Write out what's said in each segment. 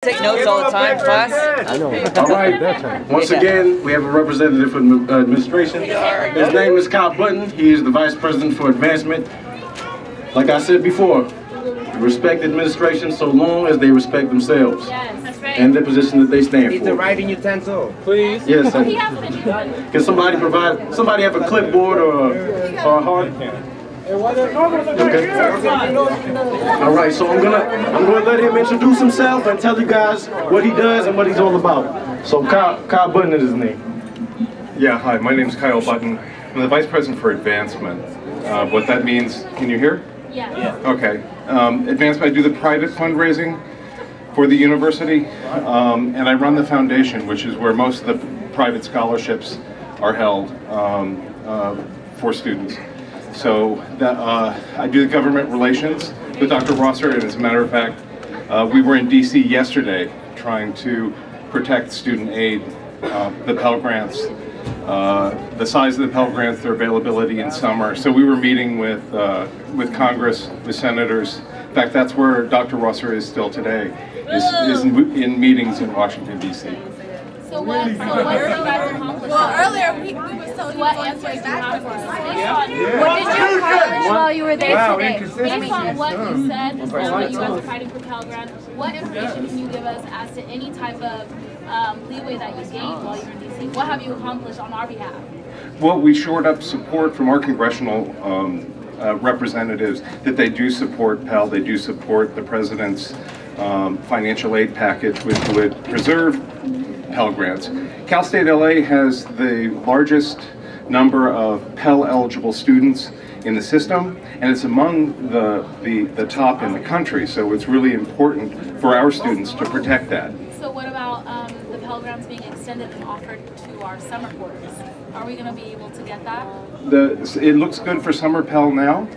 take notes all the time, class. I know. All right. Once again, we have a representative from administration. His name is Kyle Button. He is the Vice President for Advancement. Like I said before, respect administration so long as they respect themselves and the position that they stand for. Need the writing utensil, please. Yes. Can somebody provide? Somebody have a clipboard or a hard? Okay. All right. So I'm gonna let him introduce himself and tell you guys what he does and what he's all about. So Kyle Button is his name. Yeah. Hi. My name is Kyle Button. I'm the Vice President for Advancement. What that means? Can you hear? Yeah. Okay. Advancement. I do the private fundraising for the university, and I run the foundation, which is where most of the private scholarships are held for students. So I do the government relations with Dr. Rosser, and as a matter of fact, we were in DC yesterday trying to protect student aid, the Pell Grants, the size of the Pell Grants, their availability in summer. So we were meeting with Congress, with senators. In fact, that's where Dr. Rosser is still today, is in meetings in Washington, D.C. So what did you guys accomplish? Well, earlier we were told you What were answers going do you back have to for us? us. What did you accomplish while you were there today? inconsistent. Based on what you said, and what you guys are fighting for Pell Grants, what information can you give us as to any type of leeway that you gained while you were in D.C.? What have you accomplished on our behalf? Well, we shored up support from our congressional representatives that they do support Pell, they do support the president's financial aid package, which would preserve Pell Grants. Cal State LA has the largest number of Pell eligible students in the system, and it's among the top in the country, so it's really important for our students to protect that. So what about the Pell Grants being extended and offered to our summer quarters? Are we going to be able to get that? It looks good for summer Pell now.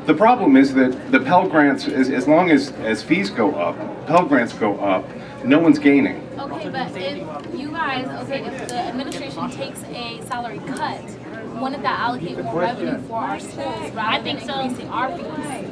The problem is that the Pell Grants, as long as fees go up, Pell Grants go up, no one's gaining. Okay, but if you guys, if the administration takes a salary cut, wouldn't that allocate more revenue for our schools rather than increasing our fees?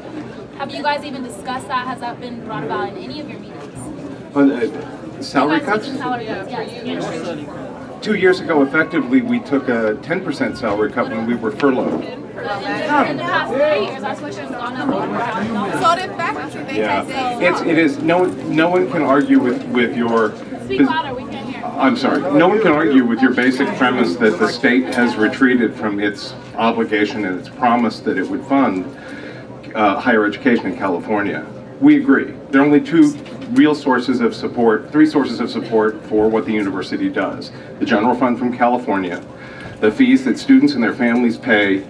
Have you guys even discussed that? Has that been brought about in any of your meetings? Salary cuts? Salary cuts, yes. 2 years ago, effectively, we took a 10% salary cut when we were furloughed. In the past 3 years, our tuition's gone up over $1,000. So did faculty, they had days. It is, no one can argue with your... Speak louder, we can't hear. I'm sorry. No one can argue with your basic premise that the state has retreated from its obligation and its promise that it would fund higher education in California. We agree. There are only three sources of support for what the university does. The general fund from California, the fees that students and their families pay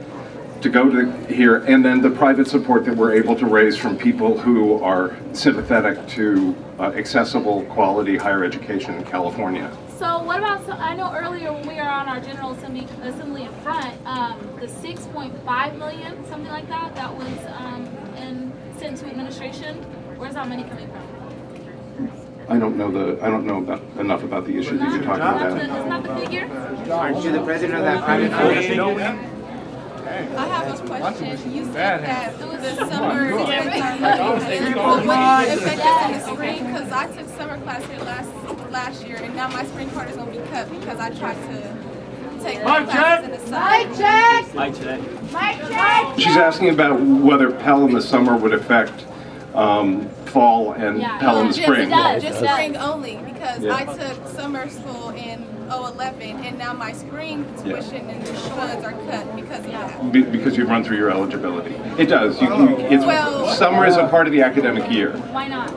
to go to here, and then the private support that we're able to raise from people who are sympathetic to accessible, quality higher education in California. So what about, I know earlier when we were on our General Assembly in front, the $6.5 million, something like that, that was sent to administration. Where's that money coming from? I don't know enough about the issue that you're talking about. Isn't that the figure? Aren't you the president of that private foundation? I have a question. You said that the summer what affected in the spring? Because I took summer class here last year, and now my spring part is going to be cut because I tried to take my classes in the summer. Mic check! She's asking about whether Pell in the summer would affect fall and Pell in the spring. Just spring only, because I took summer school in 2011, and now my spring tuition and the funds are cut because of that. Because you've run through your eligibility. It does. Summer is a part of the academic year. Why not?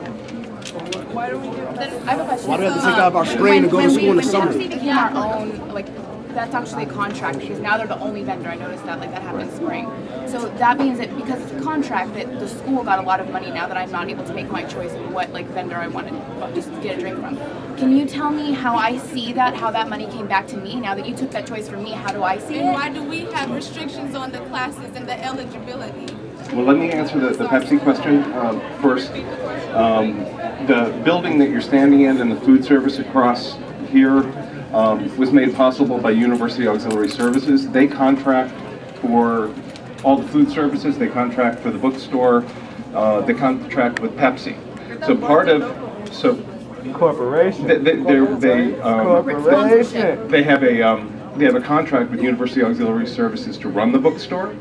Why do we do that? I have a question. Why do we have to take out our spring to go to school in the summer? When became our own, like, that's actually a contract, because now they're the only vendor. I noticed that, like, that happened in spring. So that means that because it's a contract, that the school got a lot of money now that I'm not able to make my choice of what, like, vendor I want to just get a drink from. Can you tell me how I see that, how that money came back to me? Now that you took that choice from me, how do I see it? And why do we have restrictions on the classes and the eligibility? Well, let me answer the Pepsi question first. The building that you're standing in and the food service across here was made possible by University Auxiliary Services. They contract for all the food services, they contract for the bookstore, they contract with Pepsi. So Corporation. They have a contract with University Auxiliary Services to run the bookstore,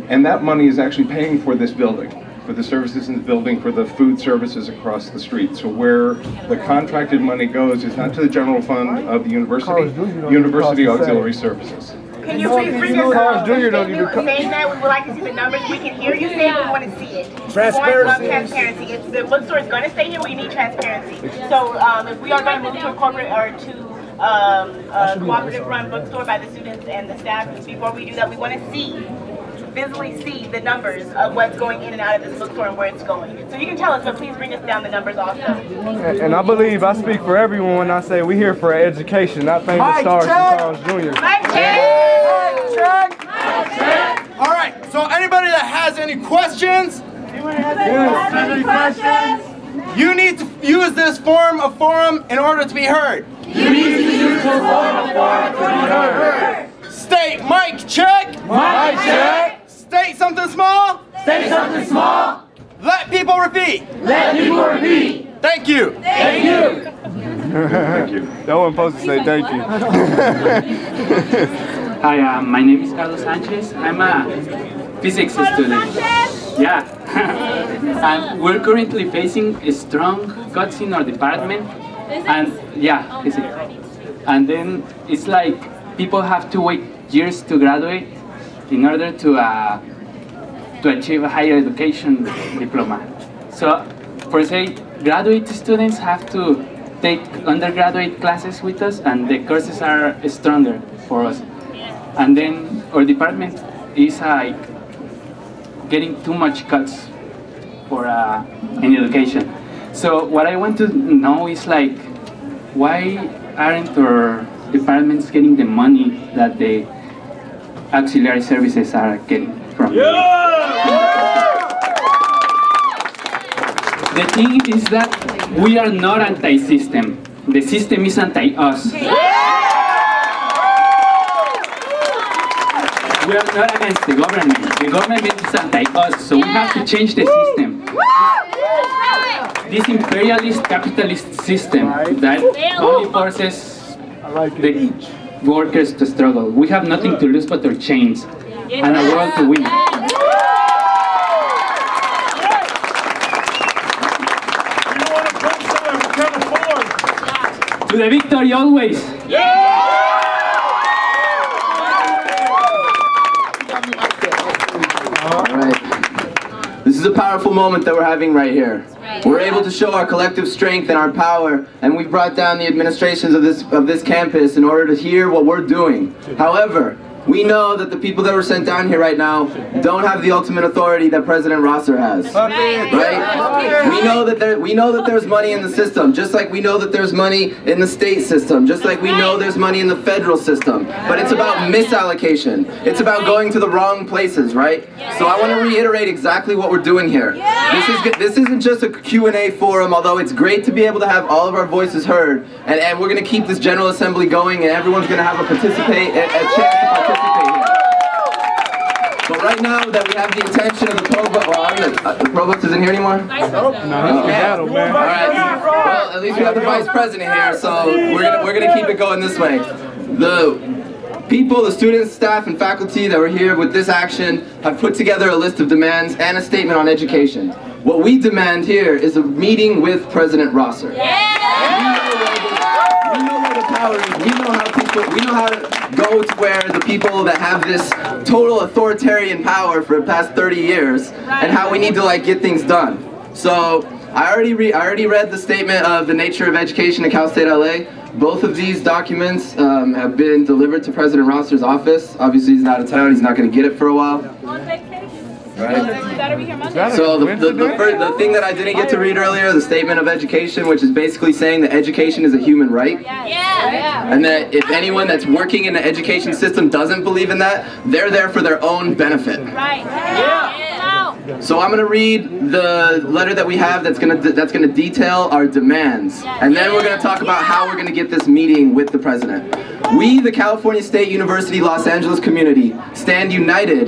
and that money is actually paying for this building, for the services in the building, for the food services across the street. So where the contracted money goes is not to the general fund of the university, University Auxiliary Services. Can you please bring us a statement saying that? We would like to see the numbers. We can hear you say it, we want to see it. Transparency. Transparency. If the bookstore is going to stay here, we need transparency. So if we are going to move to a corporate or to a cooperative run bookstore by the students and the staff, before we do that, we want to visibly see the numbers of what's going in and out of this bookstore and where it's going. So you can tell us, but please bring us down the numbers also. And I believe I speak for everyone when I say we're here for education, not famous stars and Carl's Jr. Mike check! All right, so anybody that has any questions? You need to use this forum in order to be heard. State mic check. Mic check. State something small. State something small. Let people repeat. Let people repeat. Thank you. Thank you. Thank you. That wasn't supposed to say thank you. Hi, my name is Carlos Sanchez. I'm a physics student. Yeah. And we're currently facing strong cuts in our department. And yeah, and then it's like people have to wait years to graduate in order to achieve a higher education diploma. So, for say, graduate students have to take undergraduate classes with us, and the courses are stronger for us. And then our department is like getting too much cuts for in education. So what I want to know is like, why aren't our departments getting the money that the auxiliary services are getting from? The thing is that we are not anti-system. The system is anti-us. We are not against the government. The government is anti-us, so we have to change the system. This imperialist capitalist system that only forces the workers to struggle. We have nothing to lose but our chains and a world to win. To the victory always! This is a powerful moment that we're having right here. We're able to show our collective strength and our power, and we've brought down the administrations of this campus in order to hear what we're doing. However, we know that the people that were sent down here right now don't have the ultimate authority that President Rosser has. Right? We know that there's money in the system, just like we know that there's money in the state system, just like we know there's money in the federal system. But it's about misallocation. It's about going to the wrong places, right? So I want to reiterate exactly what we're doing here. This isn't just a Q&A forum, although it's great to be able to have all of our voices heard, and we're going to keep this General Assembly going, and everyone's going to have a chance to participate here. But right now that we have the attention of the provost, the provost isn't here anymore? No, he's man. All right. Well, at least we have the vice president here, so we're gonna keep it going this way. The people, the students, staff, and faculty that were here with this action have put together a list of demands and a statement on education. What we demand here is a meeting with President Rosser. We know where the power is. We know how to go to where the people that have this total authoritarian power for the past 30 years, and how we need to like get things done. So I already read the statement of the nature of education at Cal State LA. Both of these documents have been delivered to President Rosser's office. Obviously he's out of town, he's not going to get it for a while. Right. So the thing that I didn't get to read earlier, the statement of education, which is basically saying that education is a human right. And that if anyone that's working in the education system doesn't believe in that, they're there for their own benefit. So I'm gonna read the letter that we have that's gonna detail our demands, and then we're gonna talk about how we're gonna get this meeting with the president. We, the California State University Los Angeles community, stand united